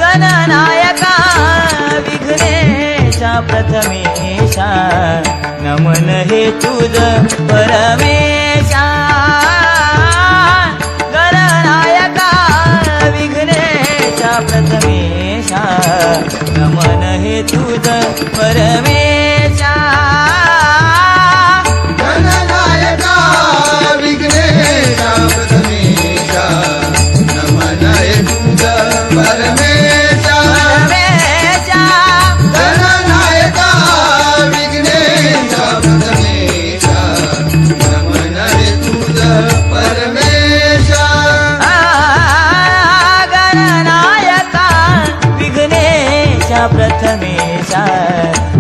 गणनायका विघ्नेशा प्रथमेशा नमन हे तुझ परमेशा गणनायका विघ्नेशा प्रथमेशा नमन हे तुझ परमेशा गणनायका विघ्नेशा प्रथमेशा नमन हे तुझ परमेशा गणनायका विघ्नेशा प्रथमेशा नमन हे तुझ परमेशा गणनायका विघ्नेशा प्रथमेशा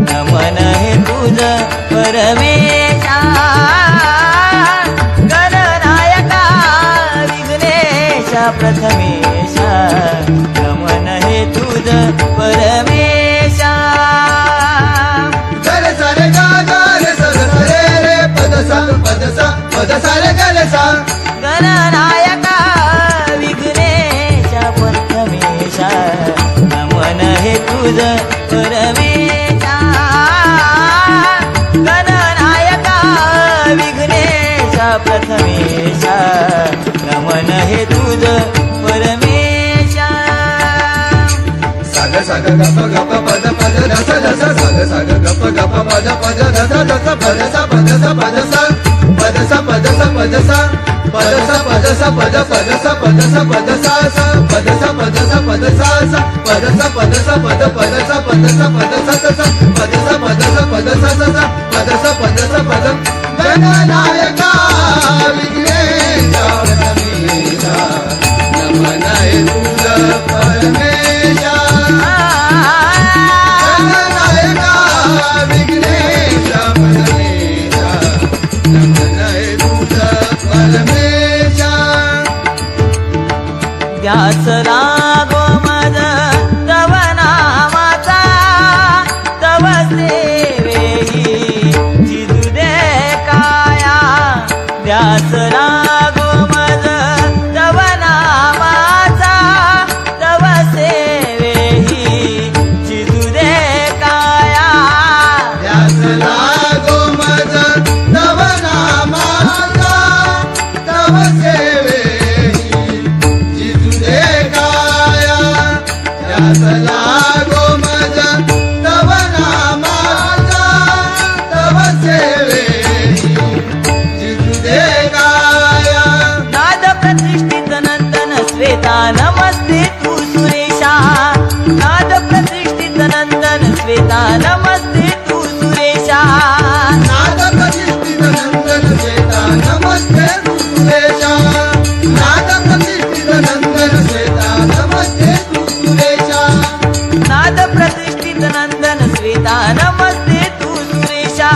नमन हे तुझ परमेशा गणनायका विघ्नेशा प्रथमेशा नमन हे तुझ परमेशा गरे सारे गा रे सरे रे पद सा रे गरे सा गणनायका विघ्नेशा प्रथमेशा नमन हे तुझ परमेशा गणनायका विघ्नेशा प्रथमेशा नमन हे तुझ परमेशा साग साग गप गप पद पद रस रस साग साग गप गप पद पद रस रस पद सा पद सा पद सा पद सा पद सा पद सा पद सा पद सा पद पद सा पद सा पद सा सा पद सा पद सा पद सा सा पद सा पद सा पद पद सा पद सा पद सा सा पद सा पद सा पद सा सा पद सा पद सा पद गणनायका विघ्नेशा प्रथमेशा नमन हे तुझ परमेशा गणनायका विघ्नेशा प्रथमेशा नमन हे तुझ परमेशा ध्यास लागो मज तव नामाचा तव सेवेही जिजू दे काया ध्यास लागो मज तव नामाचा तव सेवेही जिजू दे काया ध्यास लागो मज तव नामाचा तव सेवेही जिजू दे काया ध्यास लागो मज तव नामाचा तव सेवेही जिजू दे काया नाद प्रतिष्ठित नंदन श्वेता नमस्ते तू सुरेशा नाद प्रतिष्ठित नंदन श्वेता नमस्ते तू सुरेशा नाद प्रतिष्ठित नंदन श्वेता नमस्ते तू सुरेशा नाद प्रतिष्ठित नंदन श्वेता नमस्ते तू सुरेशा नाद प्रतिष्ठित नंदन श्वेता नमस्ते तू सुरेशा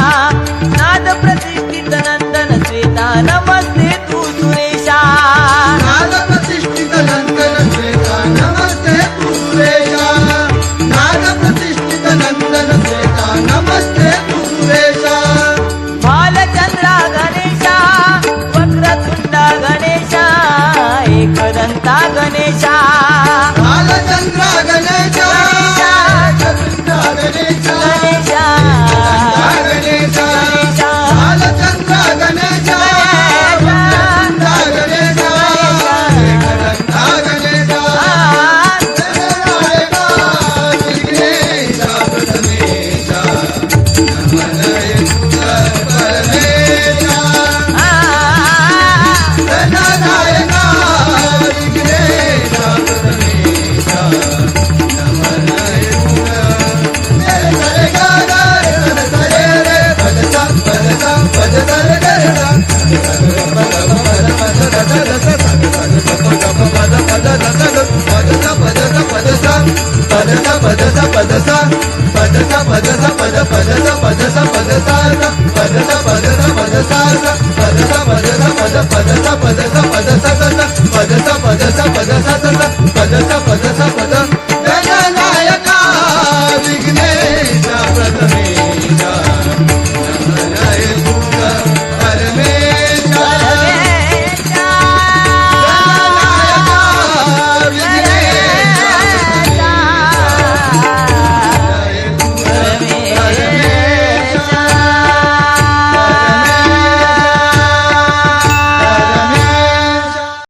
नाद प्रतिष्ठित नंदन श्वेता नमस्ते तू सुरेशा नाद प्रतिष्ठित नंदन श्वेता नमस्ते तू सुरेशा नाद प्रतिष्ठित नंदन श्वेता नमस्ते तू सुरेशा बालचंद्रा गणेशा वक्रतुंडा गणेशा एकदंता गणेशा बालचंद्र गणेशा चतुर्था गणेशा गणेशा गणेशा बालचंद्र गणेशा चतुर्था गणेशा एकदंता गणेशा गणनायका विघ्नेशा प्रथमेशा नमन हे तुझ परमेशा गणनायका विघ्नेशा प्रथमेशा नमन हे तुझ सरे गा रे सरे रे पद सा पद रे गरे सा पद सा पद सा